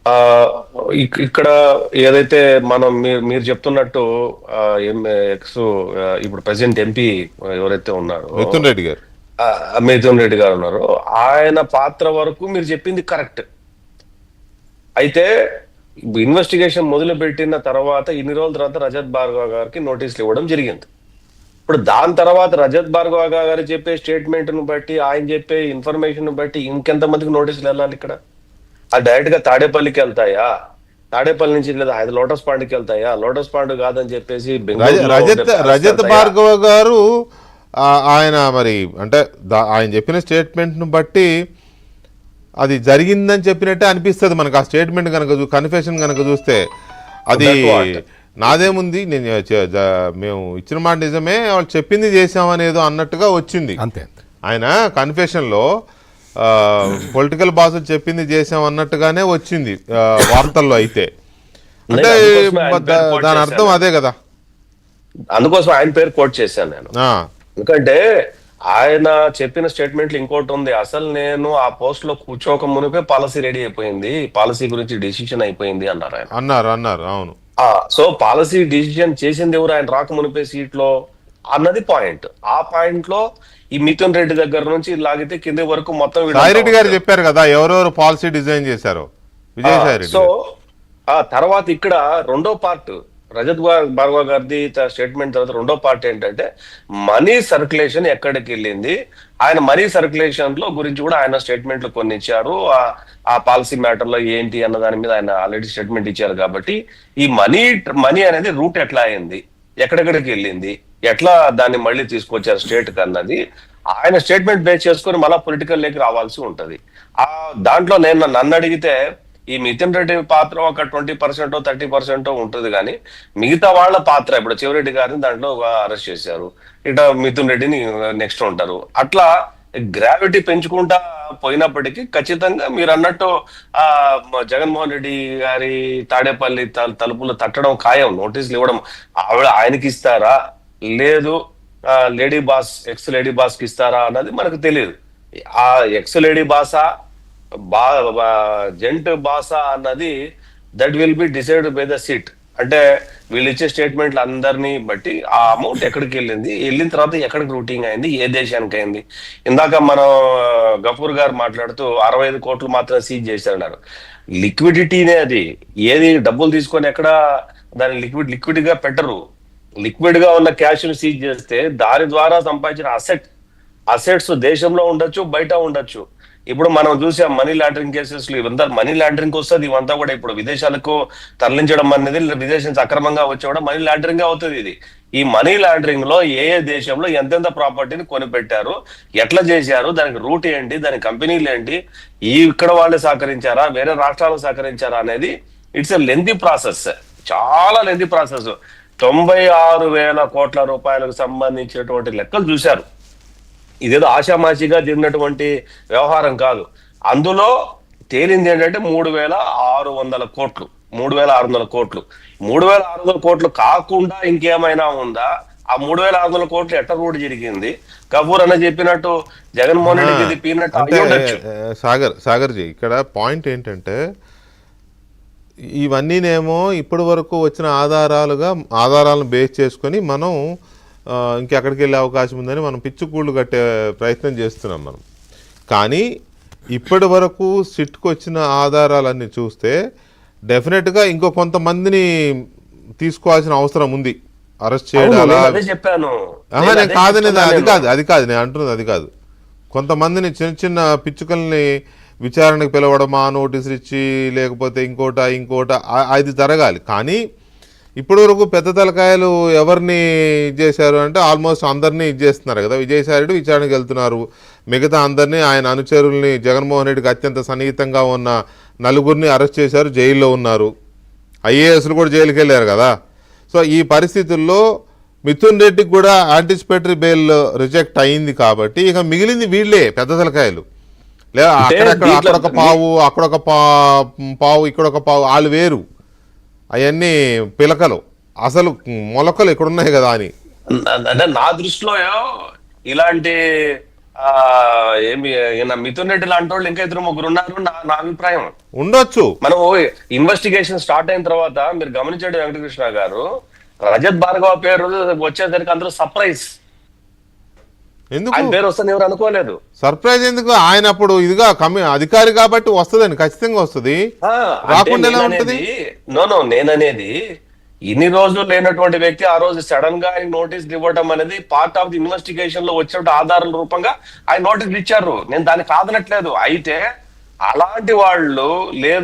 ఆ ఇక్కడ ఏదైతే మనం మీరు చెప్తున్నట్టు ఎక్స్ ఇప్పుడు ప్రెసిడెంట్ ఎంపీ ఎవరైతే ఉన్నారో మిథున్ రెడ్డి గారు. మిథున్ రెడ్డి గారు ఉన్నారో ఆయన పాత్ర వరకు మీరు చెప్పింది కరెక్ట్. అయితే ఇన్వెస్టిగేషన్ మొదలు పెట్టిన తర్వాత ఇన్ని రోజుల తర్వాత రజత్ భార్గవ గారికి నోటీసులు ఇవ్వడం జరిగింది. ఇప్పుడు దాని తర్వాత రజత్ భార్గవ గారు చెప్పే స్టేట్మెంట్ ను బట్టి, ఆయన చెప్పే ఇన్ఫర్మేషన్ బట్టి ఇంకెంత మందికి నోటీసులు వెళ్ళాలి? ఇక్కడ డైరెక్ట్ గా తాడేపల్లికి వెళ్తాయా? తాడేపల్లి నుంచి లేదా లోటస్ పాండ్కి వెళ్తాయా? లోటస్ పాండ్ కాదని చెప్పేసి రజత్ భార్గవ గారు ఆయన మరి అంటే ఆయన చెప్పిన స్టేట్మెంట్ ను బట్టి అది జరిగిందని చెప్పినట్టే అనిపిస్తుంది మనకు. ఆ స్టేట్మెంట్ కనుక కన్ఫెషన్ కనుక చూస్తే అది నాదేముంది, మేము ఇచ్చిన మాట నిజమే, వాళ్ళు చెప్పింది చేసామనేదో అన్నట్టుగా వచ్చింది. అంతే ఆయన కన్ఫెషన్లో పొలిటికల్ బాసులు చెప్పింది చేసాం అన్నట్టుగానే వచ్చింది వార్తల్లో. అయితే అంటే దాని అర్థం అదే కదా. అందుకోసం ఆయన పేరు కోట్ చేశాను నేను. ఎందుకంటే ఆయన చెప్పిన స్టేట్మెంట్లు ఇంకోటి ఉంది. అసలు నేను ఆ పోస్ట్ లో కూర్చోక మునిపే పాలసీ రెడీ అయిపోయింది, పాలసీ గురించి డిసిషన్ అయిపోయింది అన్నారు ఆయన. అన్నారు అవును. సో పాలసీ డిసిషన్ చేసింది ఎవరు? ఆయన రాక మునిపే సీట్ లో అన్నది పాయింట్. ఆ పాయింట్ లో ఈ మిథున్ రెడ్డి దగ్గర నుంచి లాగితే కింద వరకు మొత్తం రెడ్డి గారు చెప్పారు కదా ఎవరెవరు పాలసీ డిజైన్ చేశారో విజయసాయి రెడ్డి. సో ఆ తర్వాత ఇక్కడ రెండో పార్ట్ రజత్ భార్గవ గారిది స్టేట్మెంట్ తర్వాత రెండో పార్ట్ ఏంటంటే మనీ సర్క్యులేషన్ ఎక్కడికి వెళ్ళింది, ఆయన మనీ సర్క్యులేషన్ లో గురించి కూడా ఆయన స్టేట్మెంట్లు కొన్ని ఇచ్చారు. ఆ పాలసీ మ్యాటర్ లో ఏంటి అన్న దాని మీద ఆయన ఆల్రెడీ స్టేట్మెంట్ ఇచ్చారు. కాబట్టి ఈ మనీ అనేది రూట్ ఎట్లా అయింది, ఎక్కడెక్కడికి వెళ్ళింది, ఎట్లా దాన్ని మళ్ళీ తీసుకొచ్చారు స్టేట్ కి అన్నది ఆయన స్టేట్మెంట్ బేస్ చేసుకొని మళ్ళా పొలిటికల్ లేకి రావాల్సి ఉంటది. దాంట్లో నన్ను అడిగితే ఈ మిథున్ రెడ్డి పాత్ర ఒక 20% 30% ఉంటుంది, కానీ మిగతా వాళ్ళ పాత్ర ఇప్పుడు చివరెడ్డి గారిని దాంట్లో అరెస్ట్ చేశారు, ఇట మిథున్ రెడ్డిని నెక్స్ట్ ఉంటారు. అట్లా గ్రావిటీ పెంచుకుంటా పోయినప్పటికీ ఖచ్చితంగా మీరు అన్నట్టు జగన్మోహన్ రెడ్డి గారి తాడేపల్లి తలుపులు తట్టడం ఖాయం. నోటీసులు ఇవ్వడం ఆయనకి ఇస్తారా లేదు lady boss X lady boss కి ఇస్తారా అన్నది మనకు తెలియదు. ఆ ఎక్స్ లేడీ బాసా జెంట్ బాసా అన్నది that will be decide by the seat. అంటే వీళ్ళు ఇచ్చే స్టేట్మెంట్లు అందరినీ బట్టి ఆ అమౌంట్ ఎక్కడికి వెళ్ళింది, వెళ్ళిన తర్వాత ఎక్కడికి రూటింగ్ అయింది, ఏ దేశానికి అయింది. ఇందాక మనం గఫూర్ గారు మాట్లాడుతూ 65 కోట్లు మాత్రం సీజ్ చేశారన్నారు. లిక్విడిటీనే అది. ఏది డబ్బులు తీసుకొని ఎక్కడ దాన్ని లిక్విడ్ గా పెట్టరు. లిక్విడ్ గా ఉన్న క్యాష్ ను సీజ్ చేస్తే దాని ద్వారా సంపాదించిన అసెట్స్ దేశంలో ఉండొచ్చు, బయట ఉండొచ్చు. ఇప్పుడు మనం చూసాం మనీ లాండరింగ్ కేసెస్ లో ఇవంతా మనీ లాండరింగ్ వస్తుంది. ఇవంతా కూడా ఇప్పుడు విదేశాలకు తరలించడం అనేది, విదేశం అక్రమంగా వచ్చేవడం మనీ లాండరింగ్ అవుతుంది. ఇది ఈ మనీ లాండరింగ్ లో ఏ దేశంలో ఎంతెంత ప్రాపర్టీని కొనిపెట్టారు, ఎట్లా చేశారు, దానికి రూట్ ఏంటి, దాని కంపెనీలు ఏంటి, ఇక్కడ వాళ్ళే సహకరించారా, వేరే రాష్ట్రాలు సహకరించారా అనేది ఇట్స్ ఎ లెంతీ ప్రాసెస్, చాలా లెంతీ ప్రాసెస్. 96,000 కోట్ల రూపాయలకు సంబంధించినటువంటి లెక్కలు చూశారు. ఇదేదో ఆషామాషిగా జరిగినటువంటి వ్యవహారం కాదు. అందులో తేలింది ఏంటంటే 3,600 కోట్లు. 3,600 కోట్లు 3,600 కోట్లు కాకుండా ఇంకేమైనా ఉందా? ఆ 3,600 కోట్లు ఎట్ట రూట్ జరిగింది? కపూర్ అన్న చెప్పినట్టు జగన్మోహన్ రెడ్డికి పీనట్టు. సాగర్జీ ఇక్కడ పాయింట్ ఏంటంటే ఇవన్నీనేమో ఇప్పటి వరకు వచ్చిన ఆధారాలను బేస్ చేసుకొని మనం ఇంకెక్కడికి వెళ్ళే అవకాశం ఉందని మనం పిచ్చుకూళ్ళు కట్టే ప్రయత్నం చేస్తున్నాం మనం. కానీ ఇప్పటి వరకు సిట్కు వచ్చిన ఆధారాలన్నీ చూస్తే డెఫినెట్గా ఇంకో కొంతమందిని తీసుకోవాల్సిన అవసరం ఉంది, అరెస్ట్ చేయడాలా. నేను కాదనేది అది కాదు నేను అంటున్నది అది కాదు. కొంతమందిని చిన్న చిన్న పిచ్చుకల్ని విచారణకు పిలవడమా, నోటీసులు ఇచ్చి లేకపోతే ఇంకోట అది జరగాలి. కానీ ఇప్పటి వరకు పెద్ద తలకాయలు ఎవరిని చేశారు అంటే ఆల్మోస్ట్ అందరినీ ఇచ్చేస్తున్నారు కదా. విజయసాయి రెడ్డి విచారణకు వెళ్తున్నారు, మిగతా అందరినీ ఆయన అనుచరుల్ని జగన్మోహన్ రెడ్డికి అత్యంత సన్నిహితంగా ఉన్న నలుగురిని అరెస్ట్ చేశారు, జైల్లో ఉన్నారు. ఐఏఎస్లు కూడా జైలుకి వెళ్ళారు కదా. సో ఈ పరిస్థితుల్లో మిథున్ రెడ్డికి కూడా యాంటిసిపేటరీ బెయిల్ రిజెక్ట్ అయింది కాబట్టి ఇక మిగిలింది వీళ్ళే పెద్ద తలకాయలు. లేదా అక్కడొక పావు ఇక్కడొక పావు, వాళ్ళు వేరు, అవన్నీ పిలకలు, అసలు మొలకలు ఇక్కడున్నాయి కదా అని. అంటే నా దృష్టిలో ఇలాంటి ఏమి ఈయన మిథున్ రెడ్డి లాంటి వాళ్ళు ఇంకా ఇద్దరు ముగ్గురు ఉన్నారు నా అభిప్రాయం. ఉండొచ్చు. మనం ఇన్వెస్టిగేషన్ స్టార్ట్ అయిన తర్వాత మీరు గమనించండి వెంకటకృష్ణ గారు, రజత్ భార్గవ పేరు వచ్చేసరికి అందరూ సర్ప్రైజ్. ఎందుకు ఆయన పేరు వస్తుంది ఎవరు అనుకోలేదు. సర్ప్రైజ్ ఎందుకు? ఆయన అప్పుడు ఇదిగా అధికారి కాబట్టి వస్తుందని ఖచ్చితంగా వస్తుంది. రాకుండా ఎలా ఉంటది? నేననేది ఇన్ని రోజులు లేనటువంటి వ్యక్తి ఆ రోజు సడన్ గా ఆయన నోటీసులు ఇవ్వడం అనేది పార్ట్ ఆఫ్ ది ఇన్వెస్టిగేషన్ లో వచ్చే ఆధారాల రూపంగా ఆయన నోటీసులు ఇచ్చారు. నేను దాన్ని కాదనట్లేదు. అయితే అలాంటి వాళ్ళు లేదు